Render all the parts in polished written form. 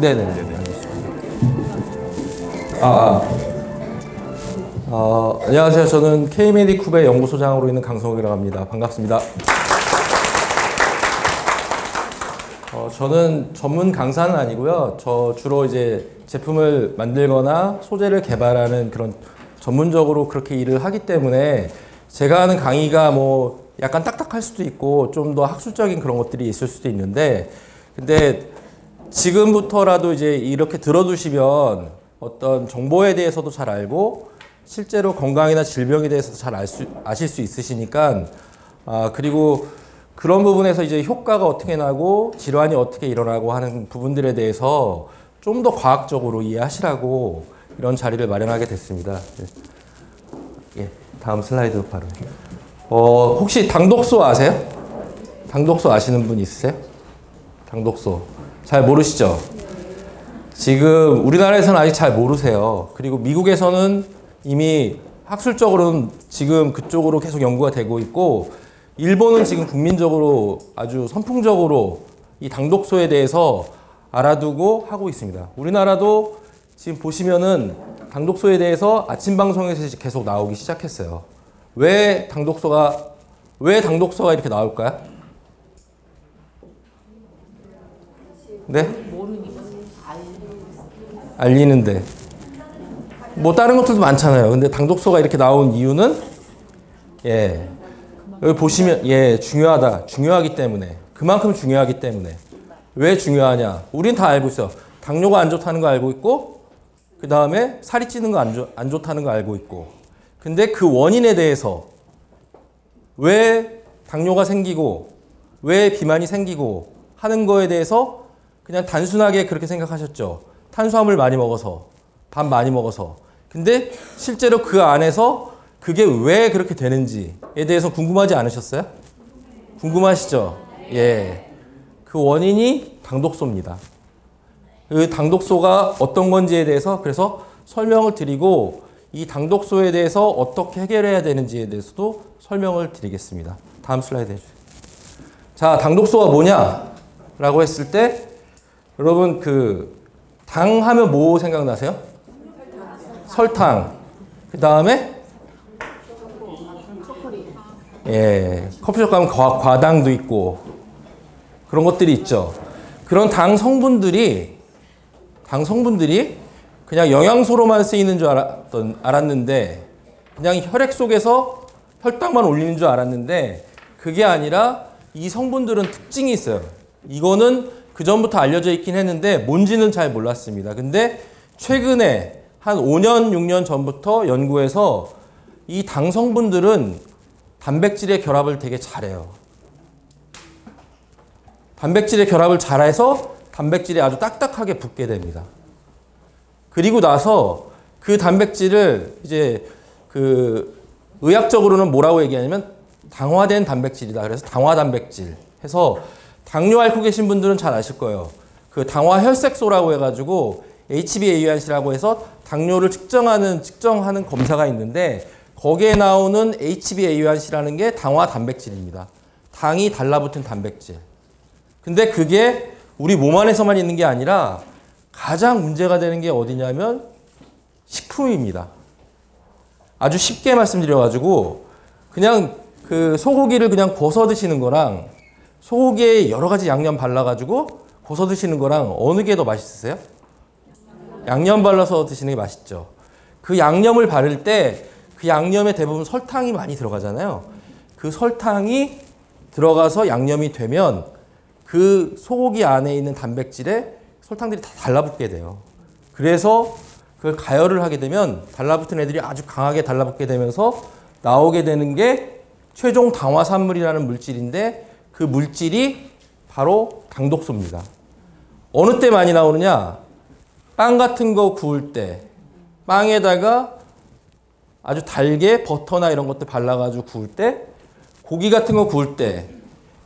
네네네. 알겠습니다. 안녕하세요. 저는 K메디쿱의 연구소장으로 있는 강성욱이라고 합니다. 반갑습니다. 저는 전문 강사는 아니고요. 저 주로 이제 제품을 만들거나 소재를 개발하는 그런 전문적으로 그렇게 일을 하기 때문에 제가 하는 강의가 뭐 약간 딱딱할 수도 있고 좀 더 학술적인 그런 것들이 있을 수도 있는데, 근데 지금부터라도 이제 이렇게 들어두시면 어떤 정보에 대해서도 잘 알고 실제로 건강이나 질병에 대해서도 잘 아실 수 있으시니까, 그리고 그런 부분에서 이제 효과가 어떻게 나고 질환이 어떻게 일어나고 하는 부분들에 대해서 좀 더 과학적으로 이해하시라고 이런 자리를 마련하게 됐습니다. 예, 다음 슬라이드 바로. 혹시 당독소 아세요? 당독소 아시는 분 있으세요? 당독소. 잘 모르시죠? 지금 우리나라에서는 아직 잘 모르세요. 그리고 미국에서는 이미 학술적으로는 지금 그쪽으로 계속 연구가 되고 있고, 일본은 지금 국민적으로 아주 선풍적으로 이 당독소에 대해서 알아두고 하고 있습니다. 우리나라도 지금 보시면은 당독소에 대해서 아침 방송에서 계속 나오기 시작했어요. 왜 당독소가 이렇게 나올까요? 네? 알리는데. 뭐 다른 것들도 많잖아요. 근데 당독소가 이렇게 나온 이유는, 예, 여기 보시면, 예, 중요하기 때문에. 그만큼 중요하기 때문에. 왜 중요하냐? 우린 다 알고 있어. 당뇨가 안 좋다는 거 알고 있고, 그 다음에 살이 찌는 거 안 좋다는 거 알고 있고. 근데 그 원인에 대해서 왜 당뇨가 생기고, 왜 비만이 생기고 하는 거에 대해서 그냥 단순하게 그렇게 생각하셨죠. 탄수화물 많이 먹어서, 밥 많이 먹어서. 근데 실제로 그 안에서 그게 왜 그렇게 되는지에 대해서 궁금하지 않으셨어요? 궁금하시죠? 예. 그 원인이 당독소입니다. 그 당독소가 어떤 건지에 대해서 그래서 설명을 드리고, 이 당독소에 대해서 어떻게 해결해야 되는지에 대해서도 설명을 드리겠습니다. 다음 슬라이드 해주세요. 자, 당독소가 뭐냐라고 했을 때, 여러분 당 하면 뭐 생각나세요? 설탕. 그 다음에 예, 커피숍 가면 과당도 있고 그런 것들이 있죠. 그런 당 성분들이 그냥 영양소로만 쓰이는 줄 알았는데, 그냥 혈액 속에서 혈당만 올리는 줄 알았는데, 그게 아니라 이 성분들은 특징이 있어요. 이거는 그전부터 알려져 있긴 했는데 뭔지는 잘 몰랐습니다. 근데 최근에 한 5년, 6년 전부터 연구해서 이 당 성분들은 단백질의 결합을 되게 잘해요. 단백질의 결합을 잘해서 단백질이 아주 딱딱하게 붙게 됩니다. 그리고 나서 그 단백질을 이제 의학적으로는 뭐라고 얘기하냐면 당화된 단백질이다. 그래서 당화 단백질 해서, 당뇨 앓고 계신 분들은 잘 아실 거예요. 그 당화 혈색소라고 해가지고 HbA1C라고 해서 당뇨를 측정하는 검사가 있는데, 거기에 나오는 HbA1C라는 게 당화 단백질입니다. 당이 달라붙은 단백질. 근데 그게 우리 몸 안에서만 있는 게 아니라 가장 문제가 되는 게 어디냐면 식품입니다. 아주 쉽게 말씀드려가지고, 그냥 그 소고기를 그냥 구워서 드시는 거랑 소고기에 여러 가지 양념 발라가지고 구워서 드시는 거랑 어느 게 더 맛있으세요? 양념 발라서 드시는 게 맛있죠. 그 양념을 바를 때 그 양념에 대부분 설탕이 많이 들어가잖아요. 그 설탕이 들어가서 양념이 되면 그 소고기 안에 있는 단백질에 설탕들이 다 달라붙게 돼요. 그래서 그걸 가열을 하게 되면 달라붙은 애들이 아주 강하게 달라붙게 되면서 나오게 되는 게 최종 당화산물이라는 물질인데, 그 물질이 바로 당독소입니다. 어느 때 많이 나오느냐? 빵 같은 거 구울 때, 빵에다가 아주 달게 버터나 이런 것들 발라가지고 구울 때, 고기 같은 거 구울 때,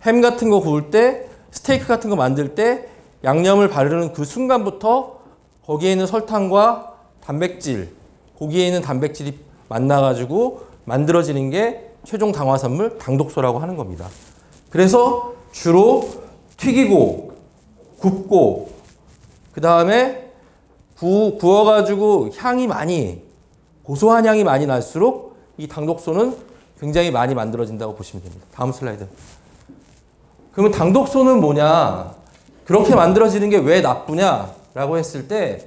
햄 같은 거 구울 때, 스테이크 같은 거 만들 때 양념을 바르는 그 순간부터 거기에 있는 설탕과 단백질, 고기에 있는 단백질이 만나가지고 만들어지는 게 최종 당화산물 당독소라고 하는 겁니다. 그래서 주로 튀기고 굽고 그 다음에 구워가지고 향이 많이, 고소한 향이 많이 날수록 이 당독소는 굉장히 많이 만들어진다고 보시면 됩니다. 다음 슬라이드. 그러면 당독소는 뭐냐? 그렇게 만들어지는 게 왜 나쁘냐라고 했을 때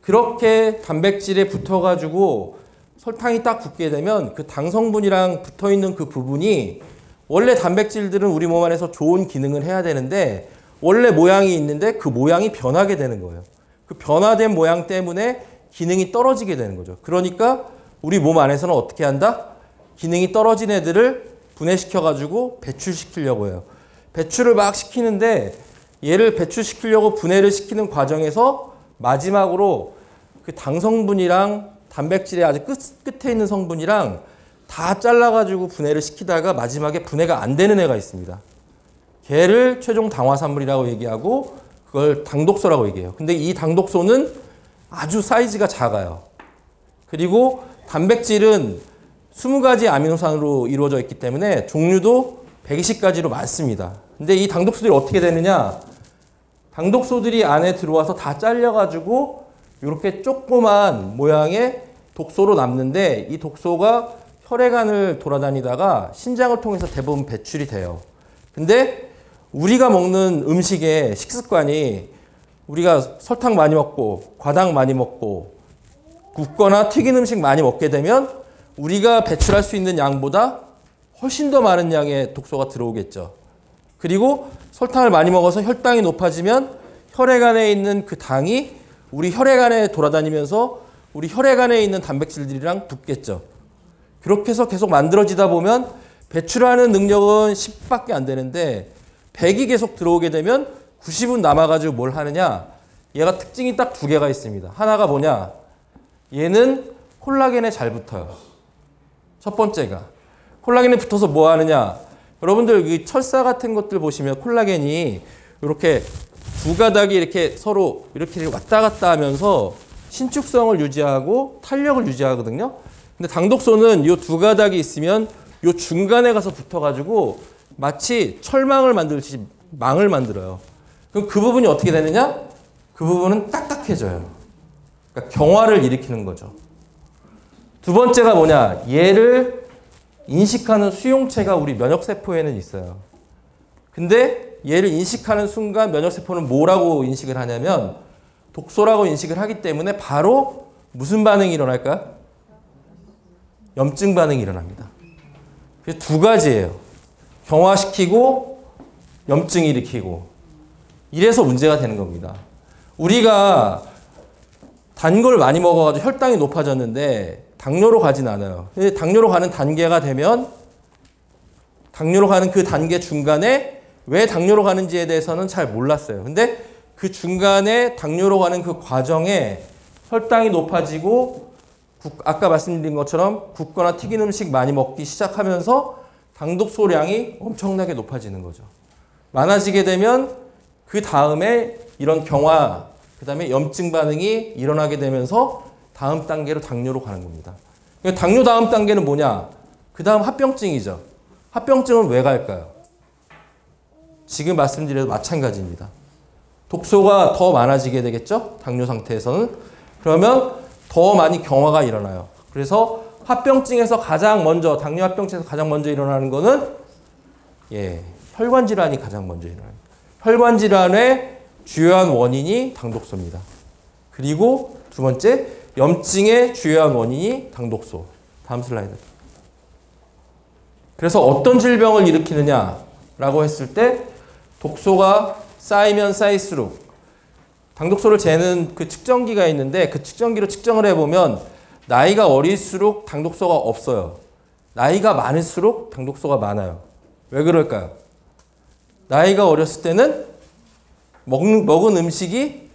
그렇게 단백질에 붙어가지고 설탕이 딱 붙게 되면 그 당 성분이랑 붙어있는 그 부분이 원래 단백질들은 우리 몸 안에서 좋은 기능을 해야 되는데 원래 모양이 있는데 그 모양이 변하게 되는 거예요. 그 변화된 모양 때문에 기능이 떨어지게 되는 거죠. 그러니까 우리 몸 안에서는 어떻게 한다? 기능이 떨어진 애들을 분해시켜가지고 배출시키려고 해요. 배출을 막 시키는데 얘를 배출시키려고 분해를 시키는 과정에서 마지막으로 그 당 성분이랑 단백질의 아주 끝에 있는 성분이랑 다 잘라가지고 분해를 시키다가 마지막에 분해가 안 되는 애가 있습니다. 걔를 최종 당화산물이라고 얘기하고 그걸 당독소라고 얘기해요. 근데 이 당독소는 아주 사이즈가 작아요. 그리고 단백질은 20가지 아미노산으로 이루어져 있기 때문에 종류도 120가지로 많습니다. 근데 이 당독소들이 어떻게 되느냐? 당독소들이 안에 들어와서 다 잘려가지고 이렇게 조그만 모양의 독소로 남는데 이 독소가 혈액안을 돌아다니다가 신장을 통해서 대부분 배출이 돼요. 근데 우리가 먹는 음식의 식습관이 우리가 설탕 많이 먹고 과당 많이 먹고 굽거나 튀긴 음식 많이 먹게 되면 우리가 배출할 수 있는 양보다 훨씬 더 많은 양의 독소가 들어오겠죠. 그리고 설탕을 많이 먹어서 혈당이 높아지면 혈액안에 있는 그 당이 우리 혈액안에 돌아다니면서 우리 혈액안에 있는 단백질들이랑 붙겠죠. 그렇게 해서 계속 만들어지다 보면 배출하는 능력은 10밖에 안 되는데 100이 계속 들어오게 되면 90은 남아가지고 뭘 하느냐? 얘가 특징이 딱 두 개가 있습니다. 하나가 뭐냐? 얘는 콜라겐에 잘 붙어요. 첫 번째가. 콜라겐에 붙어서 뭐 하느냐? 여러분들 이 철사 같은 것들 보시면 콜라겐이 이렇게 두 가닥이 이렇게 서로 이렇게 왔다 갔다 하면서 신축성을 유지하고 탄력을 유지하거든요. 근데 당독소는 이 두 가닥이 있으면 이 중간에 가서 붙어가지고 마치 철망을 만들듯이 망을 만들어요. 그럼 그 부분이 어떻게 되느냐? 그 부분은 딱딱해져요. 그러니까 경화를 일으키는 거죠. 두 번째가 뭐냐? 얘를 인식하는 수용체가 우리 면역세포에는 있어요. 근데 얘를 인식하는 순간 면역세포는 뭐라고 인식을 하냐면 독소라고 인식을 하기 때문에 바로 무슨 반응이 일어날까요? 염증 반응이 일어납니다. 그래서 두 가지예요. 경화시키고 염증 일으키고 이래서 문제가 되는 겁니다. 우리가 단 걸 많이 먹어가지고 혈당이 높아졌는데 당뇨로 가진 않아요. 당뇨로 가는 단계가 되면 당뇨로 가는 그 단계 중간에 왜 당뇨로 가는지에 대해서는 잘 몰랐어요. 근데 그 중간에 당뇨로 가는 그 과정에 혈당이 높아지고 아까 말씀드린 것처럼 굽거나 튀긴 음식 많이 먹기 시작하면서 당독소량이 엄청나게 높아지는 거죠. 많아지게 되면 그 다음에 이런 경화, 그 다음에 염증 반응이 일어나게 되면서 다음 단계로 당뇨로 가는 겁니다. 당뇨 다음 단계는 뭐냐? 그 다음 합병증이죠. 합병증은 왜 갈까요? 지금 말씀드려도 마찬가지입니다. 독소가 더 많아지게 되겠죠? 당뇨 상태에서는. 그러면 더 많이 경화가 일어나요. 그래서 합병증에서 가장 먼저, 당뇨 합병증에서 가장 먼저 일어나는 거는 혈관 질환이 가장 먼저 일어나요. 혈관 질환의 주요한 원인이 당독소입니다. 그리고 두 번째, 염증의 주요한 원인이 당독소. 다음 슬라이드. 그래서 어떤 질병을 일으키느냐라고 했을 때 독소가 쌓이면 쌓일수록 당독소를 재는 그 측정기가 있는데 그 측정기로 측정을 해보면 나이가 어릴수록 당독소가 없어요. 나이가 많을수록 당독소가 많아요. 왜 그럴까요? 나이가 어렸을 때는 먹은 음식이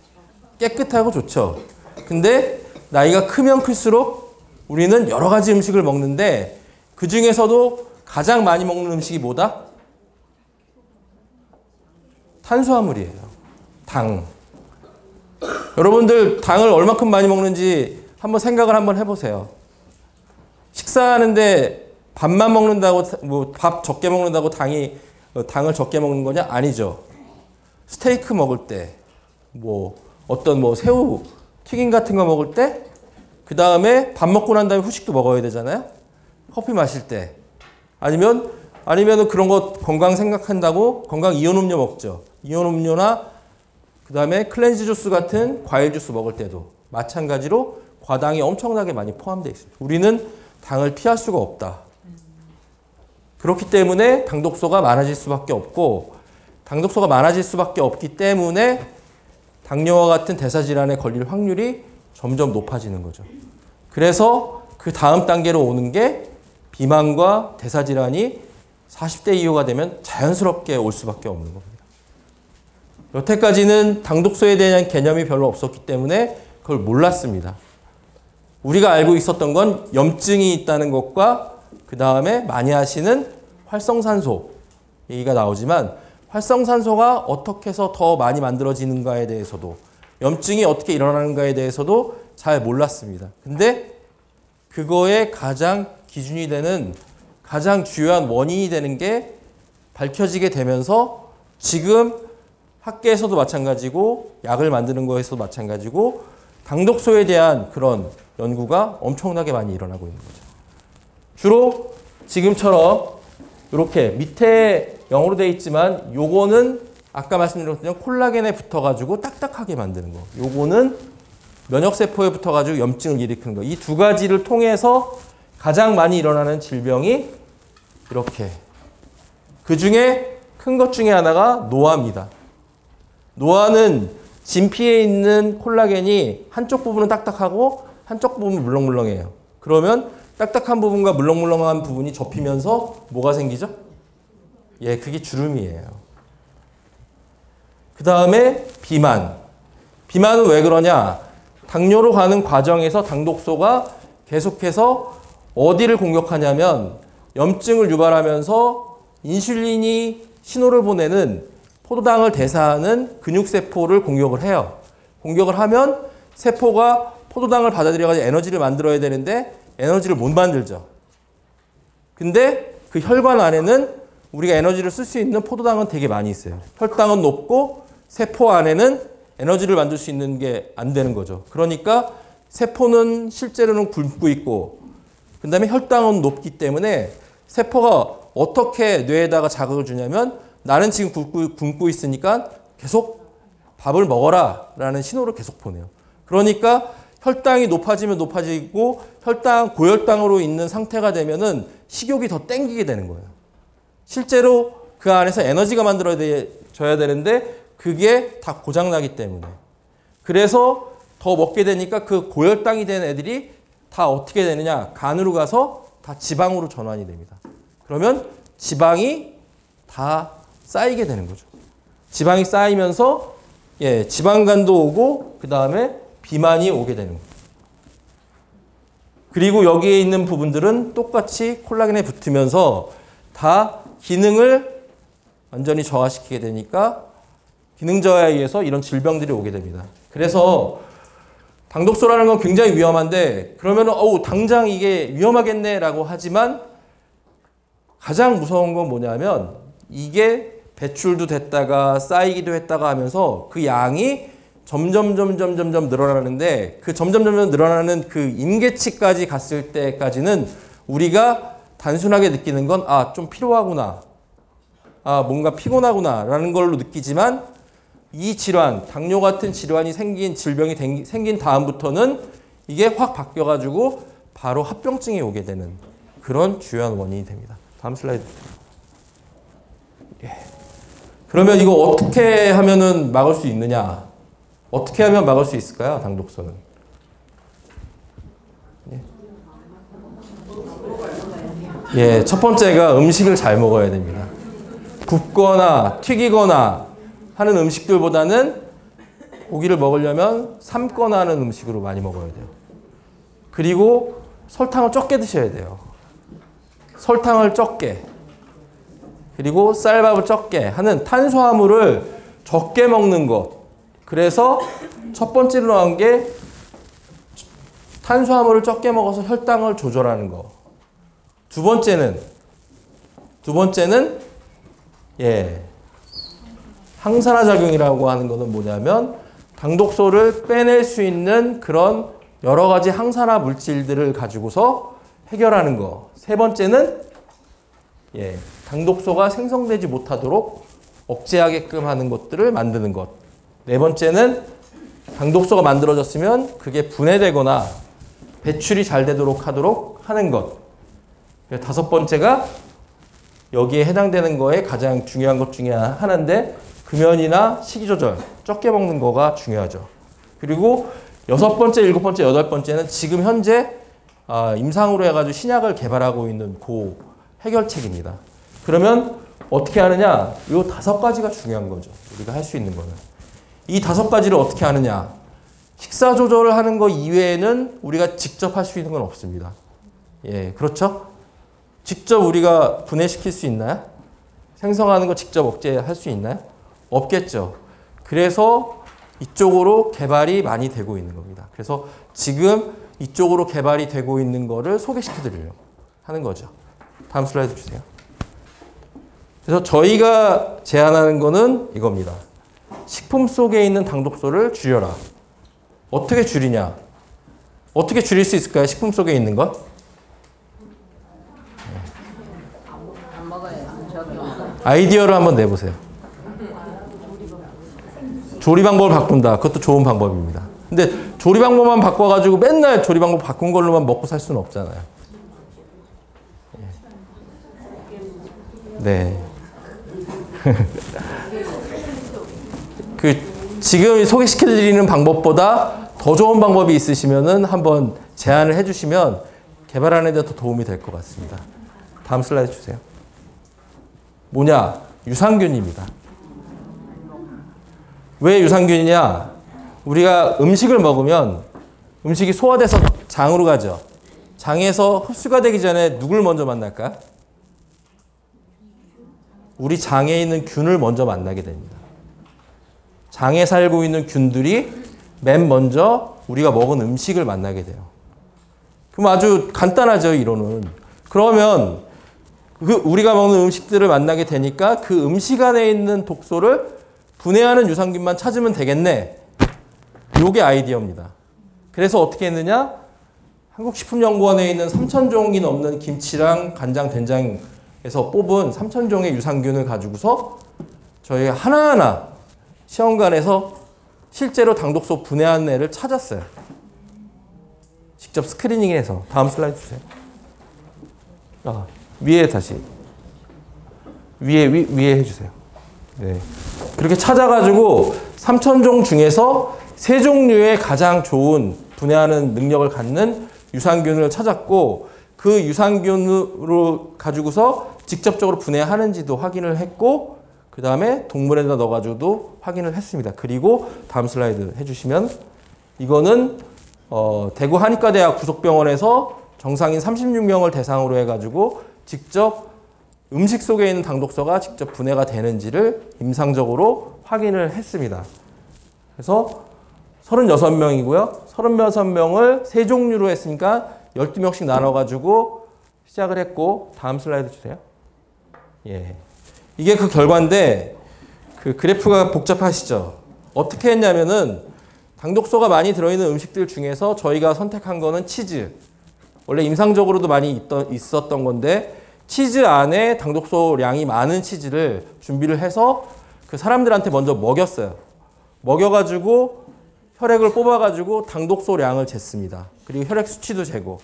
깨끗하고 좋죠. 근데 나이가 크면 클수록 우리는 여러 가지 음식을 먹는데 그 중에서도 가장 많이 먹는 음식이 뭐다? 탄수화물이에요. 당. 여러분들 당을 얼마큼 많이 먹는지 한번 생각을 한번 해보세요. 식사하는데 밥만 먹는다고 뭐 밥 적게 먹는다고 당을 적게 먹는 거냐? 아니죠. 스테이크 먹을 때, 뭐 어떤 뭐 새우 튀김 같은 거 먹을 때, 그 다음에 밥 먹고 난 다음에 후식도 먹어야 되잖아요. 커피 마실 때. 아니면은 그런 거 건강 생각한다고 건강 이온 음료 먹죠. 이온 음료나 그 다음에 클렌즈 주스 같은 과일 주스 먹을 때도 마찬가지로 과당이 엄청나게 많이 포함되어 있습니다. 우리는 당을 피할 수가 없다. 그렇기 때문에 당독소가 많아질 수밖에 없고, 당독소가 많아질 수밖에 없기 때문에 당뇨와 같은 대사질환에 걸릴 확률이 점점 높아지는 거죠. 그래서 그 다음 단계로 오는 게 비만과 대사질환이 40대 이후가 되면 자연스럽게 올 수밖에 없는 겁니다. 여태까지는 당독소에 대한 개념이 별로 없었기 때문에 그걸 몰랐습니다. 우리가 알고 있었던 건 염증이 있다는 것과 그 다음에 많이 하시는 활성산소 얘기가 나오지만, 활성산소가 어떻게 해서 더 많이 만들어지는가에 대해서도, 염증이 어떻게 일어나는가에 대해서도 잘 몰랐습니다. 근데 그거의 가장 기준이 되는, 가장 주요한 원인이 되는 게 밝혀지게 되면서 지금 학계에서도 마찬가지고 약을 만드는 거에서도 마찬가지고 당독소에 대한 그런 연구가 엄청나게 많이 일어나고 있는 거죠. 주로 지금처럼 이렇게 밑에 영어로 되어 있지만 요거는 아까 말씀드린 것처럼 콜라겐에 붙어가지고 딱딱하게 만드는 거. 요거는 면역세포에 붙어가지고 염증을 일으키는 거. 이 두 가지를 통해서 가장 많이 일어나는 질병이 이렇게. 그 중에 큰 것 중에 하나가 노화입니다. 노화는 진피에 있는 콜라겐이 한쪽 부분은 딱딱하고 한쪽 부분은 물렁물렁해요. 그러면 딱딱한 부분과 물렁물렁한 부분이 접히면서 뭐가 생기죠? 예, 그게 주름이에요. 그 다음에 비만. 비만은 왜 그러냐? 당뇨로 가는 과정에서 당독소가 계속해서 어디를 공격하냐면 염증을 유발하면서 인슐린이 신호를 보내는 포도당을 대사하는 근육세포를 공격을 해요. 공격을 하면 세포가 포도당을 받아들여가지고 에너지를 만들어야 되는데 에너지를 못 만들죠. 근데 그 혈관 안에는 우리가 에너지를 쓸 수 있는 포도당은 되게 많이 있어요. 혈당은 높고 세포 안에는 에너지를 만들 수 있는 게 안 되는 거죠. 그러니까 세포는 실제로는 굶고 있고, 그 다음에 혈당은 높기 때문에 세포가 어떻게 뇌에다가 자극을 주냐면 나는 지금 굶고 있으니까 계속 밥을 먹어라 라는 신호를 계속 보내요. 그러니까 혈당이 높아지면 높아지고 고혈당으로 있는 상태가 되면은 식욕이 더 땡기게 되는 거예요. 실제로 그 안에서 에너지가 만들어져야 되는데 그게 다 고장나기 때문에. 그래서 더 먹게 되니까 그 고혈당이 된 애들이 다 어떻게 되느냐. 간으로 가서 다 지방으로 전환이 됩니다. 그러면 지방이 다 쌓이게 되는 거죠. 지방이 쌓이면서 지방간도 오고 그 다음에 비만이 오게 되는 거예요. 그리고 여기에 있는 부분들은 똑같이 콜라겐에 붙으면서 다 기능을 완전히 저하시키게 되니까 기능 저하에 의해서 이런 질병들이 오게 됩니다. 그래서 당독소라는 건 굉장히 위험한데 그러면 당장 이게 위험하겠네라고 하지만 가장 무서운 건 뭐냐면 이게 배출도 됐다가 쌓이기도 했다가 하면서 그 양이 점점 늘어나는데 그 점점 늘어나는 그 임계치까지 갔을 때까지는 우리가 단순하게 느끼는 건 좀 피로하구나. 뭔가 피곤하구나 라는 걸로 느끼지만 이 질환, 당뇨 같은 질환이 질병이 생긴 다음부터는 이게 확 바뀌어가지고 바로 합병증이 오게 되는 그런 주요한 원인이 됩니다. 다음 슬라이드. 그러면 이거 어떻게 하면은 막을 수 있느냐? 어떻게 하면 막을 수 있을까요? 당독소는. 첫 번째가 음식을 잘 먹어야 됩니다. 굽거나 튀기거나 하는 음식들보다는 고기를 먹으려면 삶거나 하는 음식으로 많이 먹어야 돼요. 그리고 설탕을 적게 드셔야 돼요. 설탕을 적게. 그리고 쌀밥을 적게 하는 탄수화물을 적게 먹는 것. 그래서 첫 번째로 나온 게 탄수화물을 적게 먹어서 혈당을 조절하는 거. 두 번째는 항산화 작용이라고 하는 것은 뭐냐면 당독소를 빼낼 수 있는 그런 여러 가지 항산화 물질들을 가지고서 해결하는 거. 세 번째는 당독소가 생성되지 못하도록 억제하게끔 하는 것들을 만드는 것. 네 번째는 당독소가 만들어졌으면 그게 분해되거나 배출이 잘 되도록 하도록 하는 것. 다섯 번째가 여기에 해당되는 거에 가장 중요한 것 중에 하나인데 금연이나 식이 조절, 적게 먹는 거가 중요하죠. 그리고 여섯 번째, 일곱 번째, 여덟 번째는 지금 현재 임상으로 해가지고 신약을 개발하고 있는 그 해결책입니다. 그러면 어떻게 하느냐? 이 다섯 가지가 중요한 거죠. 우리가 할 수 있는 거는. 이 다섯 가지를 어떻게 하느냐? 식사 조절을 하는 거 이외에는 우리가 직접 할 수 있는 건 없습니다. 그렇죠? 직접 우리가 분해시킬 수 있나요? 생성하는 거 직접 억제할 수 있나요? 없겠죠. 그래서 이쪽으로 개발이 많이 되고 있는 겁니다. 그래서 지금 이쪽으로 개발이 되고 있는 거를 소개시켜 드리려고 하는 거죠. 다음 슬라이드 주세요. 그래서 저희가 제안하는 거는 이겁니다. 식품 속에 있는 당독소를 줄여라. 어떻게 줄이냐? 어떻게 줄일 수 있을까요? 식품 속에 있는 것? 아이디어를 한번 내보세요. 조리 방법을 바꾼다. 그것도 좋은 방법입니다. 근데 조리 방법만 바꿔가지고 맨날 조리 방법 바꾼 걸로만 먹고 살 수는 없잖아요. 네. 지금 소개시켜드리는 방법보다 더 좋은 방법이 있으시면은 한번 제안을 해주시면 개발하는 데 더 도움이 될 것 같습니다. 다음 슬라이드 주세요. 뭐냐? 유산균입니다. 왜 유산균이냐? 우리가 음식을 먹으면 음식이 소화돼서 장으로 가죠. 장에서 흡수가 되기 전에 누굴 먼저 만날까? 우리 장에 있는 균을 먼저 만나게 됩니다. 장에 살고 있는 균들이 맨 먼저 우리가 먹은 음식을 만나게 돼요. 그럼 아주 간단하죠, 이론은. 그러면 우리가 먹는 음식들을 만나게 되니까 그 음식 안에 있는 독소를 분해하는 유산균만 찾으면 되겠네. 요게 아이디어입니다. 그래서 어떻게 했느냐? 한국식품연구원에 있는 3,000종이 넘는 김치랑 간장, 된장에서 뽑은 3,000종의 유산균을 가지고서 저희가 하나하나 시험관에서 실제로 당독소 분해하는 애를 찾았어요. 직접 스크리닝해서. 다음 슬라이드 주세요. 위에 다시. 위에 해주세요. 네. 그렇게 찾아가지고 3,000종 중에서 3종류의 가장 좋은 분해하는 능력을 갖는 유산균을 찾았고 그 유산균으로 가지고서 직접적으로 분해하는지도 확인을 했고 그 다음에 동물에다 넣어가지고도 확인을 했습니다. 그리고 다음 슬라이드 해주시면 이거는 대구 한의과대학 부속병원에서 정상인 36명을 대상으로 해가지고 직접 음식 속에 있는 당독소가 직접 분해가 되는지를 임상적으로 확인을 했습니다. 그래서 36명이고요. 36명을 3종류로 했으니까 12명씩 나눠가지고 시작을 했고 다음 슬라이드 주세요. 이게 그 결과인데 그 그래프가 복잡하시죠? 어떻게 했냐면은 당독소가 많이 들어있는 음식들 중에서 저희가 선택한 거는 치즈. 원래 임상적으로도 많이 있었던 건데 치즈 안에 당독소량이 많은 치즈를 준비를 해서 그 사람들한테 먼저 먹였어요. 먹여가지고 혈액을 뽑아가지고 당독소량을 쟀습니다. 그리고 혈액 수치도 재고.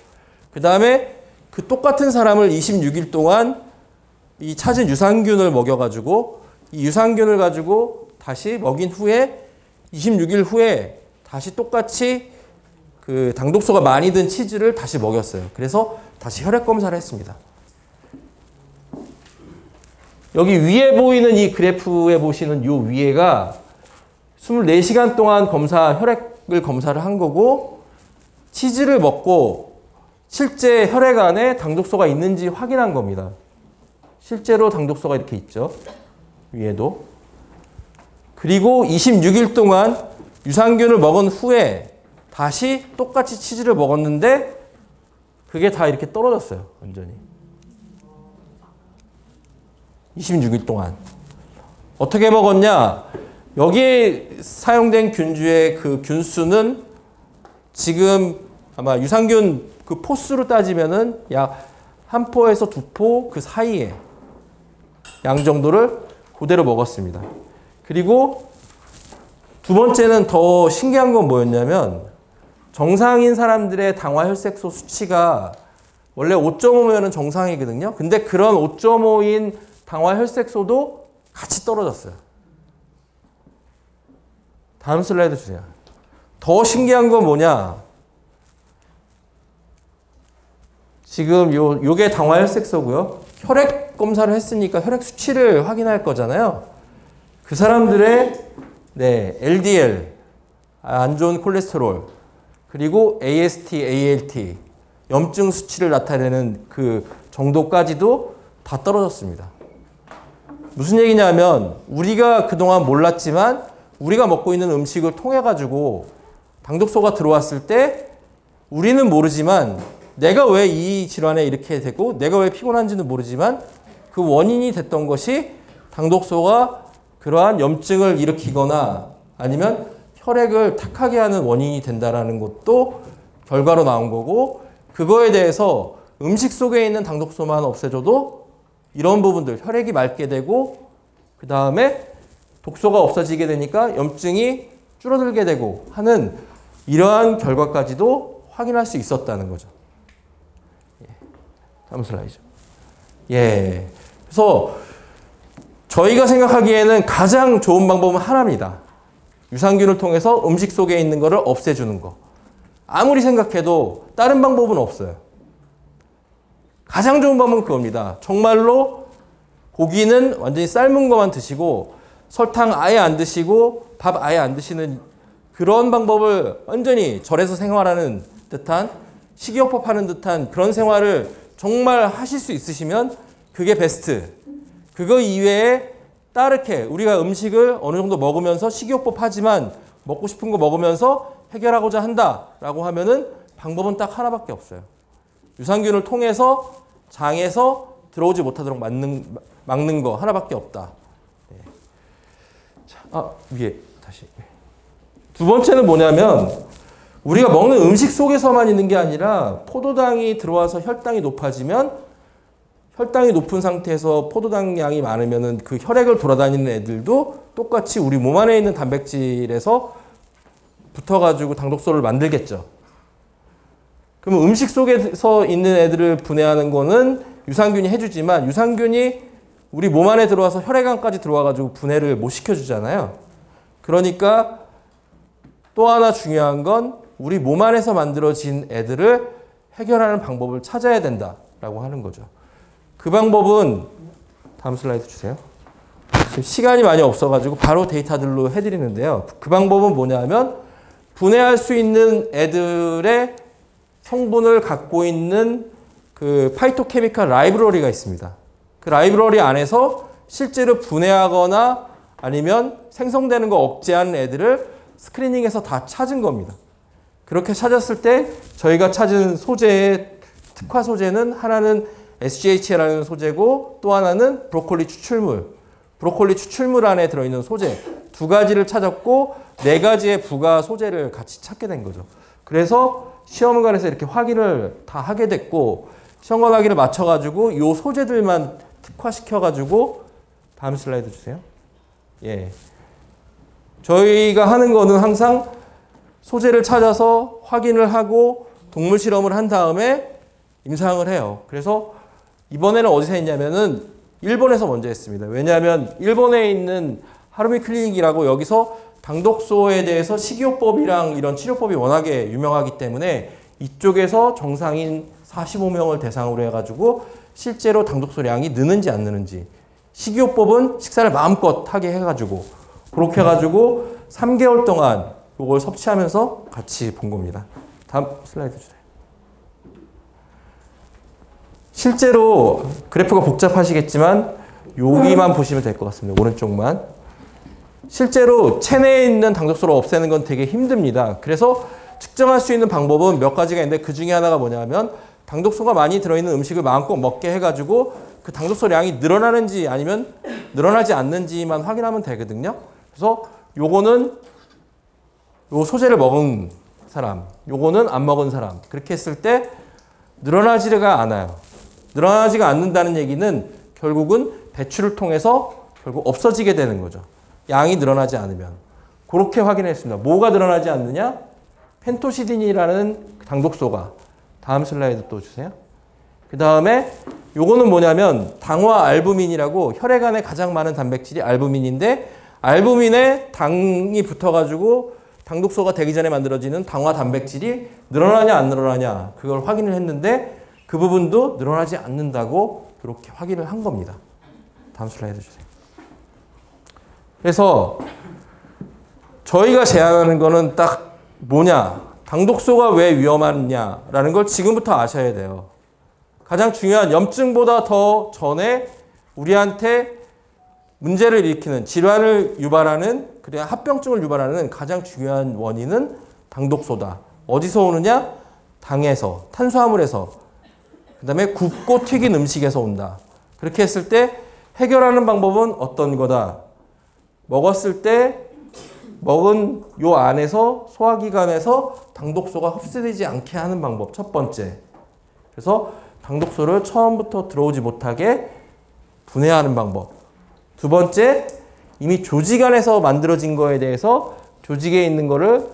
그 다음에 그 똑같은 사람을 26일 동안 이 찾은 유산균을 먹여가지고 이 유산균을 가지고 다시 먹인 후에 26일 후에 다시 똑같이 그 당독소가 많이 든 치즈를 다시 먹였어요. 그래서 다시 혈액 검사를 했습니다. 여기 위에 보이는 이 그래프에 보시는 이 위에가 24시간 동안 혈액을 검사를 한 거고 치즈를 먹고 실제 혈액 안에 당독소가 있는지 확인한 겁니다. 실제로 당독소가 이렇게 있죠. 위에도. 그리고 26일 동안 유산균을 먹은 후에 다시 똑같이 치즈를 먹었는데 그게 다 이렇게 떨어졌어요. 완전히. 26일 동안. 어떻게 먹었냐? 여기에 사용된 균주의 그 균수는 지금 아마 유산균 그 포수로 따지면은 약 한 포에서 두 포 그 사이에 양 정도를 그대로 먹었습니다. 그리고 두 번째는 더 신기한 건 뭐였냐면 정상인 사람들의 당화혈색소 수치가 원래 5.5면은 정상이거든요. 근데 그런 5.5인 당화혈색소도 같이 떨어졌어요. 다음 슬라이드 주세요. 더 신기한 건 뭐냐? 지금 요게 당화혈색소고요. 혈액 검사를 했으니까 혈액 수치를 확인할 거잖아요. 그 사람들의 LDL, 안 좋은 콜레스테롤, 그리고 AST, ALT, 염증 수치를 나타내는 그 정도까지도 다 떨어졌습니다. 무슨 얘기냐면 우리가 그동안 몰랐지만 우리가 먹고 있는 음식을 통해 가지고 당독소가 들어왔을 때 우리는 모르지만 내가 왜 이 질환에 이렇게 되고 내가 왜 피곤한지는 모르지만 그 원인이 됐던 것이 당독소가 그러한 염증을 일으키거나 아니면 혈액을 탁하게 하는 원인이 된다라는 것도 결과로 나온 거고, 그거에 대해서 음식 속에 있는 당독소만 없애줘도 이런 부분들, 혈액이 맑게 되고 그 다음에 독소가 없어지게 되니까 염증이 줄어들게 되고 하는 이러한 결과까지도 확인할 수 있었다는 거죠. 다음 슬라이드. 그래서 저희가 생각하기에는 가장 좋은 방법은 하나입니다. 유산균을 통해서 음식 속에 있는 것을 없애주는 거. 아무리 생각해도 다른 방법은 없어요. 가장 좋은 방법은 그겁니다. 정말로 고기는 완전히 삶은 것만 드시고 설탕 아예 안 드시고 밥 아예 안 드시는 그런 방법을 완전히 절에서 생활하는 듯한, 식이요법 하는 듯한 그런 생활을 정말 하실 수 있으시면 그게 베스트. 그거 이외에 다르게 우리가 음식을 어느 정도 먹으면서 식이요법 하지만 먹고 싶은 거 먹으면서 해결하고자 한다라고 하면은 방법은 딱 하나밖에 없어요. 유산균을 통해서 장에서 들어오지 못하도록 막는 거 하나밖에 없다. 자, 위에 다시. 두 번째는 뭐냐면 우리가 먹는 음식 속에서만 있는 게 아니라 포도당이 들어와서 혈당이 높아지면 혈당이 높은 상태에서 포도당 양이 많으면은 그 혈액을 돌아다니는 애들도 똑같이 우리 몸 안에 있는 단백질에서 붙어가지고 당독소를 만들겠죠. 그러면 음식 속에서 있는 애들을 분해하는 거는 유산균이 해주지만 유산균이 우리 몸 안에 들어와서 혈액안까지 들어와가지고 분해를 못 시켜주잖아요. 그러니까 또 하나 중요한 건 우리 몸 안에서 만들어진 애들을 해결하는 방법을 찾아야 된다라고 하는 거죠. 그 방법은 다음 슬라이드 주세요. 지금 시간이 많이 없어가지고 바로 데이터들로 해드리는데요. 그 방법은 뭐냐면 분해할 수 있는 애들의 성분을 갖고 있는 그 파이토케미컬 라이브러리가 있습니다. 그 라이브러리 안에서 실제로 분해하거나 아니면 생성되는 거 억제하는 애들을 스크리닝해서 다 찾은 겁니다. 그렇게 찾았을 때 저희가 찾은 소재의 특화 소재는 하나는 SGH라는 소재고 또 하나는 브로콜리 추출물. 브로콜리 추출물 안에 들어있는 소재 두 가지를 찾았고 네 가지의 부가 소재를 같이 찾게 된 거죠. 그래서 시험관에서 이렇게 확인을 다 하게 됐고 시험관 확인을 맞춰가지고 이 소재들만 특화시켜가지고 다음 슬라이드 주세요. 저희가 하는 거는 항상 소재를 찾아서 확인을 하고 동물 실험을 한 다음에 임상을 해요. 그래서 이번에는 어디서 했냐면은 일본에서 먼저 했습니다. 왜냐하면 일본에 있는 하루미 클리닉이라고 여기서 당독소에 대해서 식이요법이랑 이런 치료법이 워낙에 유명하기 때문에 이쪽에서 정상인 45명을 대상으로 해가지고 실제로 당독소량이 느는지 안 느는지, 식이요법은 식사를 마음껏 하게 해가지고 그렇게 해가지고 3개월 동안 이걸 섭취하면서 같이 본 겁니다. 다음 슬라이드 주세요. 실제로 그래프가 복잡하시겠지만 여기만 보시면 될 것 같습니다. 오른쪽만. 실제로 체내에 있는 당독소를 없애는 건 되게 힘듭니다. 그래서 측정할 수 있는 방법은 몇 가지가 있는데 그 중에 하나가 뭐냐면 당독소가 많이 들어있는 음식을 마음껏 먹게 해가지고 그 당독소량이 늘어나는지 아니면 늘어나지 않는지만 확인하면 되거든요. 그래서 요거는 요 소재를 먹은 사람, 요거는 안 먹은 사람. 그렇게 했을 때 늘어나지가 않아요. 늘어나지가 않는다는 얘기는 결국은 배출을 통해서 결국 없어지게 되는 거죠. 양이 늘어나지 않으면. 그렇게 확인했습니다. 뭐가 늘어나지 않느냐? 펜토시딘이라는 당독소가. 다음 슬라이드 또 주세요. 그 다음에 요거는 뭐냐면 당화 알부민이라고 혈액 안에 가장 많은 단백질이 알부민인데 알부민에 당이 붙어가지고 당독소가 되기 전에 만들어지는 당화 단백질이 늘어나냐 안 늘어나냐 그걸 확인을 했는데 그 부분도 늘어나지 않는다고 이렇게 확인을 한 겁니다. 다음 슬라이드 주세요. 그래서 저희가 제안하는 거는 딱 뭐냐, 당독소가 왜 위험하냐라는 걸 지금부터 아셔야 돼요. 가장 중요한 염증보다 더 전에 우리한테 문제를 일으키는 질환을 유발하는 그래야 합병증을 유발하는 가장 중요한 원인은 당독소다. 어디서 오느냐? 당에서, 탄수화물에서, 그 다음에 굽고 튀긴 음식에서 온다. 그렇게 했을 때 해결하는 방법은 어떤 거다? 먹었을 때 먹은 요 안에서 소화기관에서 당독소가 흡수되지 않게 하는 방법 첫 번째. 그래서 당독소를 처음부터 들어오지 못하게 분해하는 방법. 두 번째, 이미 조직 안에서 만들어진 거에 대해서 조직에 있는 거를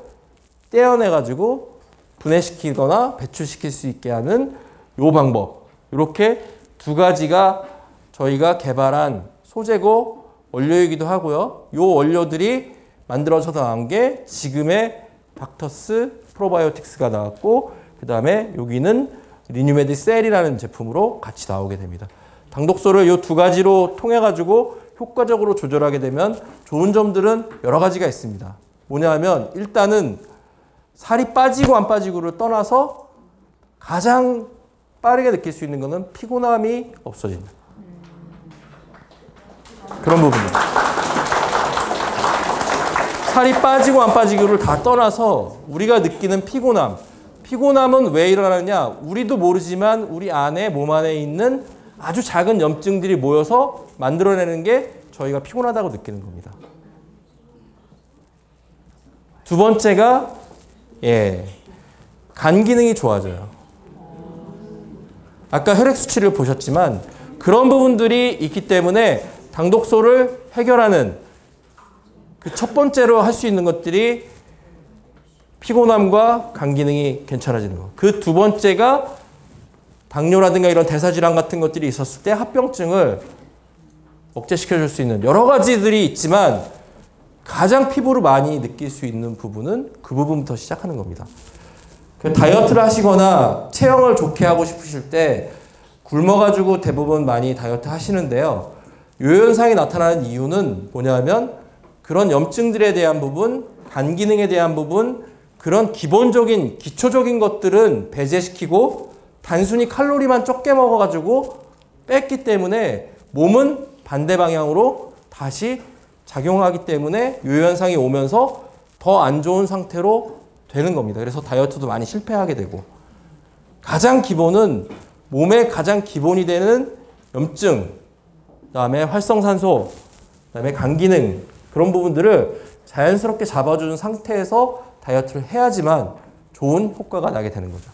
떼어내가지고 분해시키거나 배출시킬 수 있게 하는 요 방법. 이렇게 두 가지가 저희가 개발한 소재고 원료이기도 하고요. 요 원료들이 만들어져서 나온 게 지금의 닥터스 프로바이오틱스가 나왔고 그 다음에 여기는 리뉴메디 셀이라는 제품으로 같이 나오게 됩니다. 당독소를 이 두 가지로 통해 가지고 효과적으로 조절하게 되면 좋은 점들은 여러 가지가 있습니다. 뭐냐 하면 일단은 살이 빠지고 안 빠지고를 떠나서 가장 빠르게 느낄 수 있는 것은 피곤함이 없어진다. 그런 부분입니다. 살이 빠지고 안 빠지고를 다 떠나서 우리가 느끼는 피곤함은 왜 일어나느냐? 우리도 모르지만 우리 안에 몸 안에 있는 아주 작은 염증들이 모여서 만들어내는 게 저희가 피곤하다고 느끼는 겁니다. 두 번째가 간 기능이 좋아져요. 아까 혈액 수치를 보셨지만 그런 부분들이 있기 때문에 당독소를 해결하는 그 첫 번째로 할 수 있는 것들이 피곤함과 간 기능이 괜찮아지는 거. 그 두 번째가 당뇨라든가 이런 대사질환 같은 것들이 있었을 때 합병증을 억제시켜줄 수 있는 여러 가지들이 있지만 가장 피부로 많이 느낄 수 있는 부분은 그 부분부터 시작하는 겁니다. 그 다이어트를 하시거나 체형을 좋게 하고 싶으실 때 굶어가지고 대부분 많이 다이어트 하시는데요. 요현상이 나타나는 이유는 뭐냐면 그런 염증들에 대한 부분, 간 기능에 대한 부분, 그런 기본적인 기초적인 것들은 배제시키고 단순히 칼로리만 적게 먹어가지고 뺐기 때문에 몸은 반대 방향으로 다시 작용하기 때문에 요현상이 오면서 더 안 좋은 상태로 되는 겁니다. 그래서 다이어트도 많이 실패하게 되고 가장 기본은 몸의 가장 기본이 되는 염증, 그다음에 활성산소, 그다음에 간 기능 그런 부분들을 자연스럽게 잡아주는 상태에서 다이어트를 해야지만 좋은 효과가 나게 되는 거죠.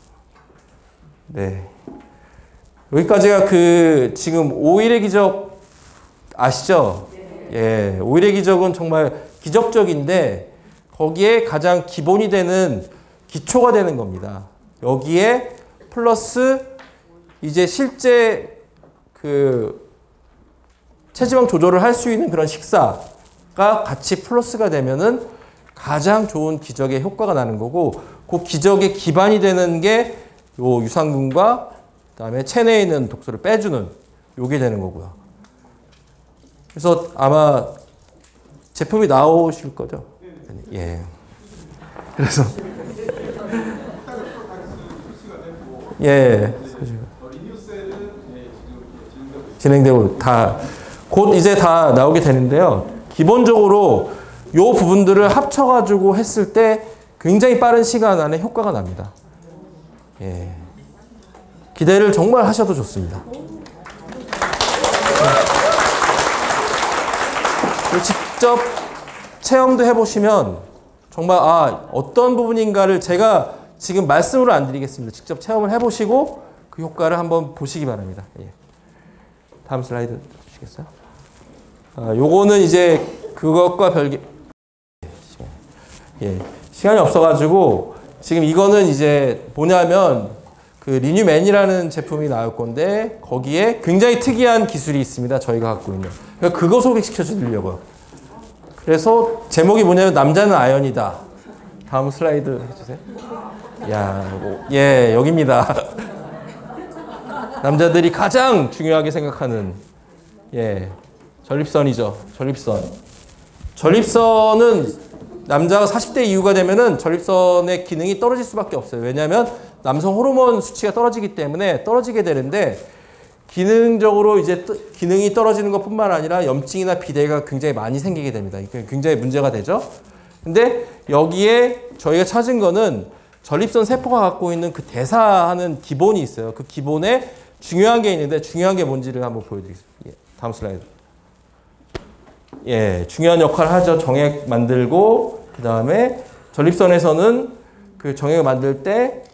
네. 여기까지가 지금 5일의 기적 아시죠? 예. 5일의 기적은 정말 기적적인데 거기에 가장 기본이 되는 기초가 되는 겁니다. 여기에 플러스 이제 실제 체지방 조절을 할 수 있는 그런 식사가 같이 플러스가 되면은 가장 좋은 기적의 효과가 나는 거고 그 기적의 기반이 되는 게 요 유산균과 그다음에 체내에 있는 독소를 빼주는 요게 되는 거고요. 그래서 아마 제품이 나오실 거죠? 예. 그래서 예. 진행되고 곧 이제 다 나오게 되는데요. 기본적으로 요 부분들을 합쳐가지고 했을 때 굉장히 빠른 시간 안에 효과가 납니다. 예. 기대를 정말 하셔도 좋습니다. 직접 체험도 해보시면 정말 어떤 부분인가를 제가 지금 말씀으로 안 드리겠습니다. 직접 체험을 해보시고 그 효과를 한번 보시기 바랍니다. 예. 다음 슬라이드 주시겠어요? 요거는 이제 그것과 별개 시간이 없어가지고 지금 이거는 이제 뭐냐면 그 리뉴맨이라는 제품이 나올 건데 거기에 굉장히 특이한 기술이 있습니다. 저희가 갖고 있는. 그거 소개시켜 드리려고요. 그래서 제목이 뭐냐면 남자는 아연이다. 다음 슬라이드 해주세요. 예, 여기입니다. 남자들이 가장 중요하게 생각하는 전립선이죠. 전립선은 남자가 40대 이후가 되면은 전립선의 기능이 떨어질 수밖에 없어요. 왜냐하면 남성 호르몬 수치가 떨어지기 때문에 떨어지게 되는데 기능적으로 이제 기능이 떨어지는 것뿐만 아니라 염증이나 비대가 굉장히 많이 생기게 됩니다. 이게 굉장히 문제가 되죠. 근데 여기에 저희가 찾은 거는 전립선 세포가 갖고 있는 그 대사하는 기본이 있어요. 그 기본에 중요한 게 있는데 중요한 게 뭔지를 한번 보여드리겠습니다. 다음 슬라이드. 중요한 역할을 하죠. 정액 만들고 그 다음에 전립선에서는 그 정액을 만들 때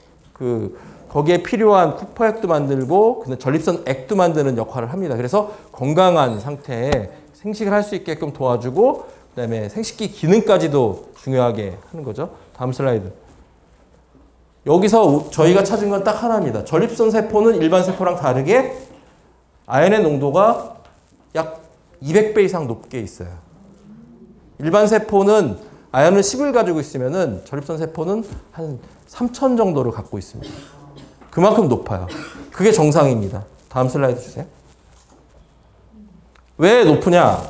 거기에 필요한 쿠퍼액도 만들고 근데 전립선 액도 만드는 역할을 합니다. 그래서 건강한 상태에 생식을 할 수 있게끔 도와주고 그다음에 생식기 기능까지도 중요하게 하는 거죠. 다음 슬라이드. 여기서 저희가 찾은 건 딱 하나입니다. 전립선 세포는 일반 세포랑 다르게 아연의 농도가 약 200배 이상 높게 있어요. 일반 세포는 아연을 10을 가지고 있으면은 전립선 세포는 한 3000 정도를 갖고 있습니다. 그만큼 높아요. 그게 정상입니다. 다음 슬라이드 주세요. 왜 높으냐?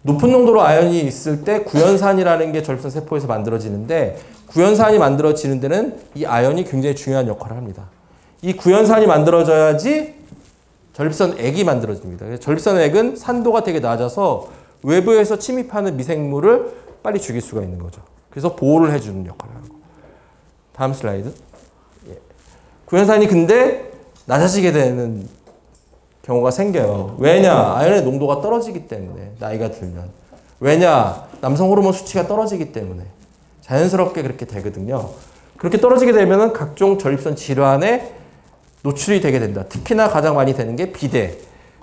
높은 농도로 아연이 있을 때 구연산이라는 게 전립선 세포에서 만들어지는데 구연산이 만들어지는 데는 이 아연이 굉장히 중요한 역할을 합니다. 이 구연산이 만들어져야지 전립선 액이 만들어집니다. 그래서 전립선 액은 산도가 되게 낮아서 외부에서 침입하는 미생물을 빨리 죽일 수가 있는 거죠. 그래서 보호를 해주는 역할을 하고. 다음 슬라이드. 구연산이 근데 낮아지게 되는 경우가 생겨요. 왜냐? 아연의 농도가 떨어지기 때문에 나이가 들면. 왜냐? 남성 호르몬 수치가 떨어지기 때문에. 자연스럽게 그렇게 되거든요. 그렇게 떨어지게 되면 각종 전립선 질환에 노출이 되게 된다. 특히나 가장 많이 되는 게 비대.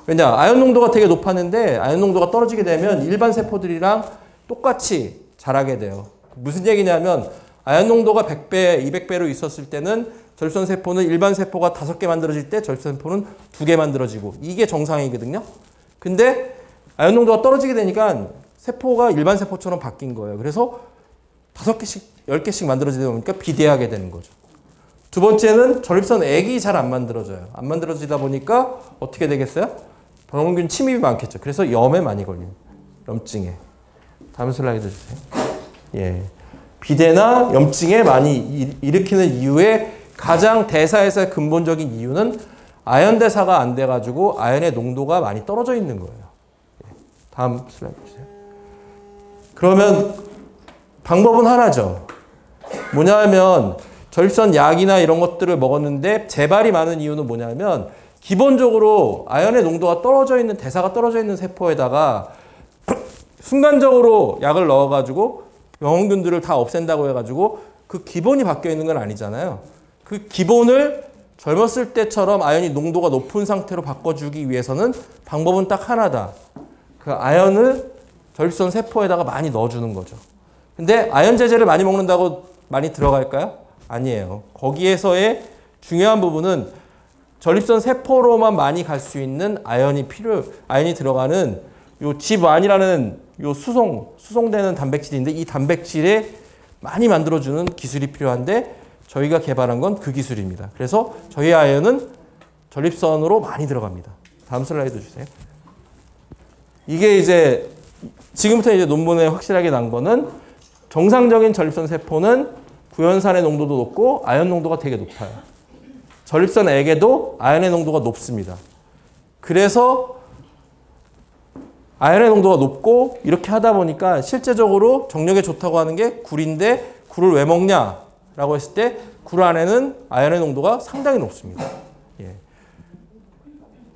왜냐? 아연 농도가 되게 높았는데 아연 농도가 떨어지게 되면 일반 세포들이랑 똑같이 자라게 돼요. 무슨 얘기냐면 아연 농도가 100배, 200배로 있었을 때는 전립선 세포는 일반 세포가 5개 만들어질 때 전립선 세포는 2개 만들어지고 이게 정상이거든요. 근데 아연 농도가 떨어지게 되니까 세포가 일반 세포처럼 바뀐 거예요. 그래서 5개씩, 10개씩 만들어지다 보니까 비대하게 되는 거죠. 두 번째는 전립선 액이 잘 안 만들어져요. 안 만들어지다 보니까 어떻게 되겠어요? 병원균 침입이 많겠죠. 그래서 염에 많이 걸려요. 염증에. 다음 슬라이드 주세요. 비대나 염증에 많이 일으키는 이유의 가장 대사에서의 근본적인 이유는 아연 대사가 안 돼가지고 아연의 농도가 많이 떨어져 있는 거예요. 다음 슬라이드 주세요. 그러면 방법은 하나죠. 뭐냐면 전립선 약이나 이런 것들을 먹었는데 재발이 많은 이유는 뭐냐면 기본적으로 아연의 농도가 떨어져 있는 대사가 떨어져 있는 세포에다가 순간적으로 약을 넣어가지고 병원균들을 다 없앤다고 해가지고 그 기본이 바뀌어 있는 건 아니잖아요. 그 기본을 젊었을 때처럼 아연이 농도가 높은 상태로 바꿔주기 위해서는 방법은 딱 하나다. 그 아연을 전립선 세포에다가 많이 넣어주는 거죠. 근데 아연 제제를 많이 먹는다고 많이 들어갈까요? 아니에요. 거기에서의 중요한 부분은 전립선 세포로만 많이 갈 수 있는 아연이 들어가는 요 G1이라는 요 수송되는 단백질인데 이 단백질에 많이 만들어주는 기술이 필요한데 저희가 개발한 건 그 기술입니다. 그래서 저희 아연은 전립선으로 많이 들어갑니다. 다음 슬라이드 주세요. 이게 이제 지금부터 이제 논문에 확실하게 난 거는 정상적인 전립선 세포는 구연산의 농도도 높고 아연 농도가 되게 높아요. 전립선 액에도 아연의 농도가 높습니다. 그래서 아연의 농도가 높고 이렇게 하다 보니까 실제적으로 정력에 좋다고 하는 게 굴인데 굴을 왜 먹냐라고 했을 때 굴 안에는 아연의 농도가 상당히 높습니다.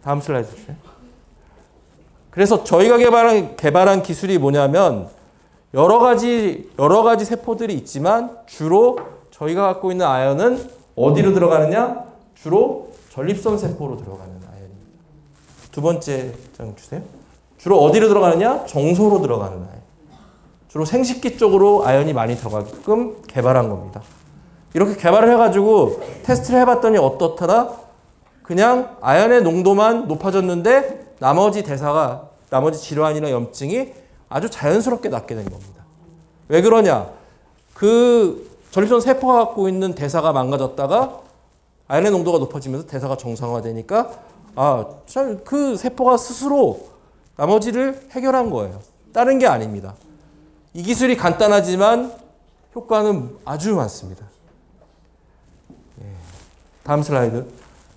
다음 슬라이드 주세요. 그래서 저희가 개발한 기술이 뭐냐면 여러 가지 세포들이 있지만 주로 저희가 갖고 있는 아연은 어디로 들어가느냐? 주로 전립선 세포로 들어가는 아연입니다. 두 번째 장 주세요. 주로 어디로 들어가느냐? 정소로 들어가는 아연. 주로 생식기 쪽으로 아연이 많이 들어가게끔 개발한 겁니다. 이렇게 개발을 해가지고 테스트를 해봤더니 어떻더라? 그냥 아연의 농도만 높아졌는데 나머지 질환이나 염증이 아주 자연스럽게 낫게 된 겁니다. 왜 그러냐? 그 전립선 세포가 갖고 있는 대사가 망가졌다가 아연의 농도가 높아지면서 대사가 정상화되니까 그 세포가 스스로 나머지를 해결한 거예요. 다른 게 아닙니다. 이 기술이 간단하지만 효과는 아주 많습니다. 다음 슬라이드.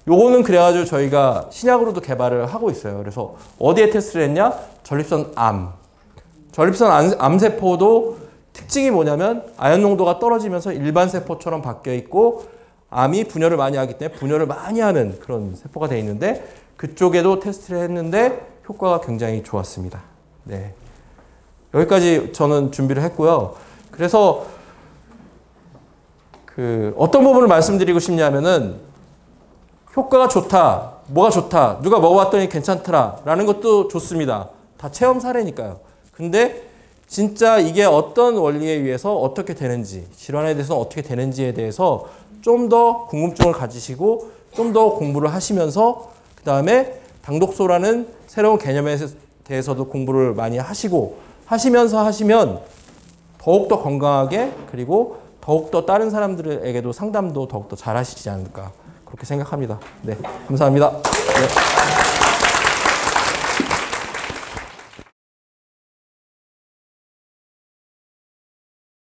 요거는 그래가지고 저희가 신약으로도 개발을 하고 있어요. 그래서 어디에 테스트를 했냐? 전립선 암. 전립선 암세포도 특징이 뭐냐면 아연 농도가 떨어지면서 일반 세포처럼 바뀌어 있고 암이 분열을 많이 하기 때문에 분열을 많이 하는 그런 세포가 되어 있는데 그쪽에도 테스트를 했는데 효과가 굉장히 좋았습니다. 네. 여기까지 저는 준비를 했고요. 그래서 어떤 부분을 말씀드리고 싶냐면은 효과가 좋다, 뭐가 좋다, 누가 먹어봤더니 괜찮더라 라는 것도 좋습니다. 다 체험 사례니까요. 근데 진짜 이게 어떤 원리에 의해서 어떻게 되는지, 질환에 대해서 어떻게 되는지에 대해서 좀 더 궁금증을 가지시고 좀 더 공부를 하시면서 그 다음에 당독소라는 새로운 개념에 대해서도 공부를 많이 하시면서 하시면 더욱더 건강하게 그리고 더욱더 다른 사람들에게도 상담도 더욱더 잘 하시지 않을까 그렇게 생각합니다. 네, 감사합니다. 네.